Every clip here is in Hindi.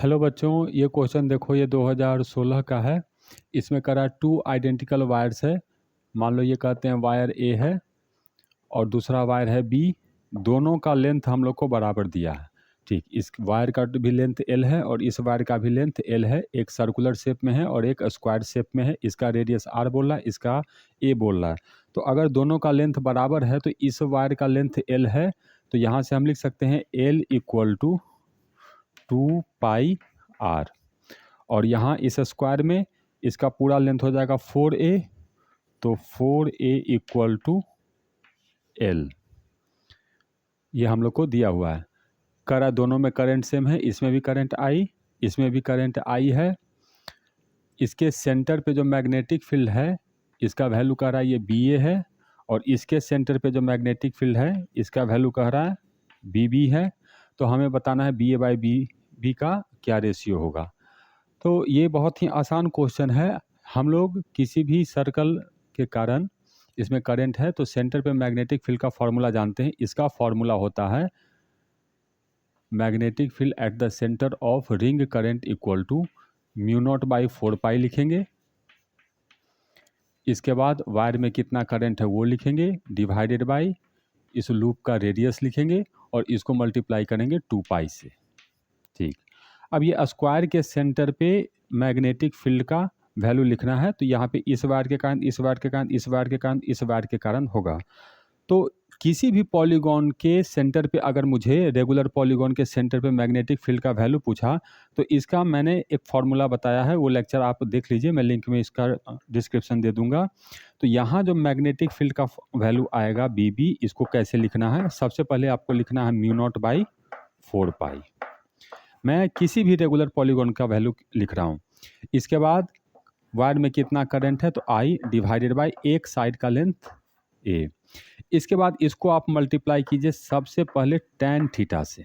हेलो बच्चों, ये क्वेश्चन देखो, ये 2016 का है। इसमें करा 2 आइडेंटिकल वायर्स है। मान लो ये कहते हैं वायर ए है और दूसरा वायर है बी। दोनों का लेंथ हम लोग को बराबर दिया है। ठीक, इस वायर का भी लेंथ एल है और इस वायर का भी लेंथ एल है। एक सर्कुलर शेप में है और एक स्क्वायर शेप में है। इसका रेडियस आर बोल रहा है, इसका ए बोल रहा है। तो अगर दोनों का लेंथ बराबर है तो इस वायर का लेंथ एल है, तो यहाँ से हम लिख सकते हैं L equal to 2 pi R. और यहाँ इस स्क्वायर में इसका पूरा लेंथ हो जाएगा 4a, तो 4a इक्वल टू एल। ये हम लोग को दिया हुआ है। करा दोनों में करंट सेम है, इसमें भी करंट आई, इसमें भी करंट आई है। इसके सेंटर पे जो मैग्नेटिक फील्ड है इसका वैल्यू कह रहा है ये बी ए है, और इसके सेंटर पे जो मैग्नेटिक फील्ड है इसका वैल्यू कह रहा है बी बी है। तो हमें बताना है B A by B B का क्या रेशियो होगा। तो ये बहुत ही आसान क्वेश्चन है। हम लोग किसी भी सर्कल के कारण इसमें करंट है तो सेंटर पे मैग्नेटिक फील्ड का फॉर्मूला जानते हैं। इसका फॉर्मूला होता है magnetic field at the centre of ring current equal to mu naught by 4 pi लिखेंगे। इसके बाद वायर में कितना करंट है वो लिखेंगे, डिवाइडेड बाई इस लूप का रेडियस लिखेंगे और इसको मल्टीप्लाई करेंगे 2 पाई से। ठीक, अब ये स्क्वायर के सेंटर पे मैग्नेटिक फील्ड का वैल्यू लिखना है, तो यहाँ पे इस वायर के कारण, इस वायर के कारण, इस वायर के कारण, इस वायर के कारण होगा। तो किसी भी पॉलीगॉन के सेंटर पे अगर मुझे रेगुलर पॉलीगॉन के सेंटर पे मैग्नेटिक फील्ड का वैल्यू पूछा तो इसका मैंने एक फॉर्मूला बताया है, वो लेक्चर आप देख लीजिए, मैं लिंक में इसका डिस्क्रिप्शन दे दूंगा। तो यहाँ जो मैग्नेटिक फील्ड का वैल्यू आएगा बी बी, इसको कैसे लिखना है, सबसे पहले आपको लिखना है म्यू नॉट बाई 4 पाई। मैं किसी भी रेगुलर पॉलीगॉन का वैल्यू लिख रहा हूँ। इसके बाद वायर में कितना करंट है तो आई डिवाइडेड बाय एक साइड का लेंथ ए। इसके बाद इसको आप मल्टीप्लाई कीजिए सबसे पहले tan थीटा से,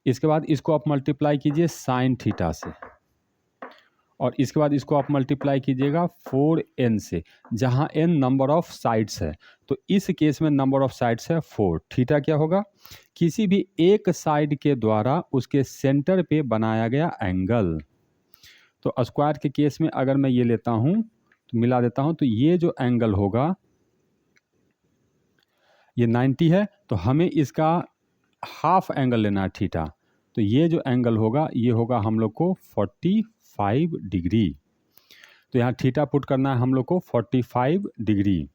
इसके बाद इसको आप मल्टीप्लाई कीजिए sin थीटा से, और इसके बाद इसको आप मल्टीप्लाई कीजिएगा 4n से, जहां n नंबर ऑफ साइड्स है। तो इस केस में नंबर ऑफ साइड्स है 4। थीटा क्या होगा, किसी भी एक साइड के द्वारा उसके सेंटर पे बनाया गया एंगल। तो स्क्वायर के केस में अगर मैं ये लेता हूं तो मिला देता हूं, तो ये जो एंगल होगा ये 90 है, तो हमें इसका हाफ एंगल लेना है थीटा। तो ये जो एंगल होगा ये होगा हम लोग को 45 डिग्री। तो यहाँ थीटा पुट करना है हम लोग को 45 डिग्री।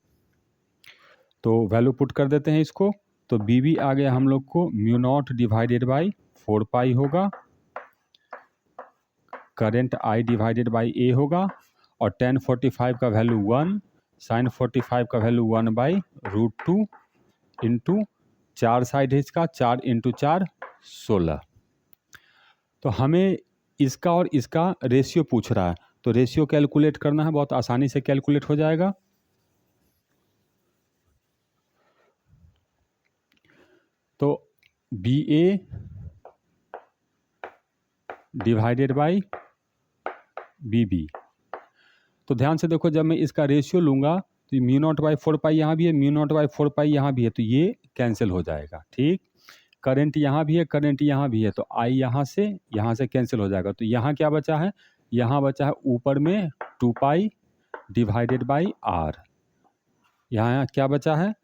तो वैल्यू पुट कर देते हैं इसको, तो बी बी आ गया हम लोग को म्यू नॉट डिवाइडेड बाई 4 पाई होगा, करंट आई डिवाइडेड बाई ए होगा, और tan 45 का वैल्यू 1, sin 45 का वैल्यू 1/√2 इंटू 4 साइड है इसका, 4 इंटू 4 16। तो हमें इसका और इसका रेशियो पूछ रहा है, तो रेशियो कैलकुलेट करना है, बहुत आसानी से कैलकुलेट हो जाएगा। तो B A divided by B B. तो ध्यान से देखो, जब मैं इसका रेशियो लूँगा तो म्यू नॉट बाई 4 पाई यहाँ भी है, म्यू नॉट बाई 4 पाई यहाँ भी है, तो ये कैंसिल हो जाएगा। ठीक, करंट यहाँ भी है, करंट यहाँ भी है, तो आई यहाँ से कैंसिल हो जाएगा। तो यहाँ क्या बचा है, यहाँ बचा है ऊपर में 2 पाई डिवाइडेड बाई आर। यहाँ क्या बचा है,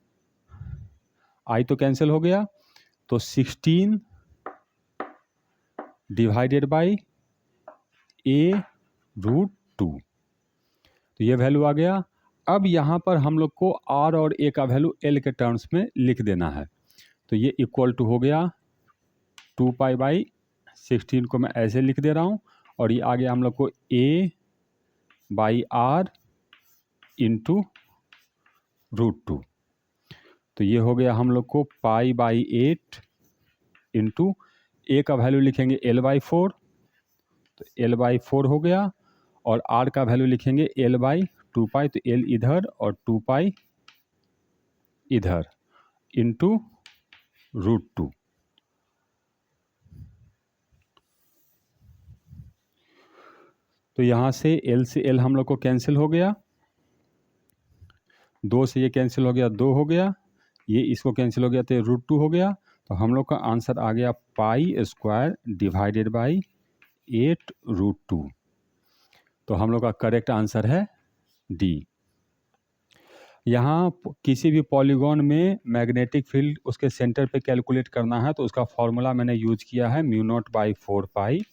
आई तो कैंसिल हो गया, तो 16 डिवाइडेड बाई a√2। तो ये वैल्यू आ गया। अब यहाँ पर हम लोग को आर और ए का वैल्यू एल के टर्म्स में लिख देना है। तो ये इक्वल टू हो गया 2 पाई बाई 16 को मैं ऐसे लिख दे रहा हूँ, और ये आ गया हम लोग को a बाई आर इंटू √2। तो ये हो गया हम लोग को पाई बाई 8 इंटू ए का वैल्यू लिखेंगे l/4, तो l/4 हो गया, और r का वैल्यू लिखेंगे l/2 पाई, तो l इधर और 2 पाई इधर इंटू √2। तो यहाँ से l से l हम लोग को कैंसिल हो गया, 2 से ये कैंसिल हो गया, 2 हो गया, ये इसको कैंसिल हो गया तो √2 हो गया। तो हम लोग का आंसर आ गया पाई स्क्वायर डिवाइडेड बाई 8√2। तो हम लोग का करेक्ट आंसर है डी। यहाँ किसी भी पॉलीगॉन में मैग्नेटिक फील्ड उसके सेंटर पे कैलकुलेट करना है तो उसका फॉर्मूला मैंने यूज किया है μ0/4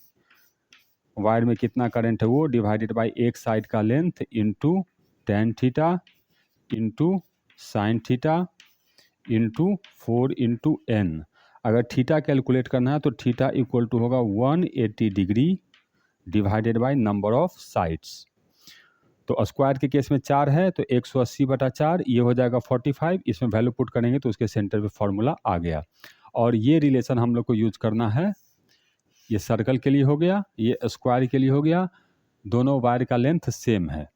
वायर में कितना करंट है वो डिवाइडेड बाय एक साइड का length into tan theta into sine theta into 4 into N. अगर थीटा कैलकुलेट करना है तो थीटा इक्वल टू होगा 180 degree divided by number of sides. तो स्क्वायर के केस में 4 है तो 180/4 ये हो जाएगा 45। इसमें वैल्यू पुट करेंगे तो उसके सेंटर पे फॉर्मूला आ गया। और ये रिलेशन हम लोग को यूज करना है, ये सर्कल के लिए हो गया, ये स्क्वायर के लिए हो गया, दोनों वायर का लेंथ सेम है।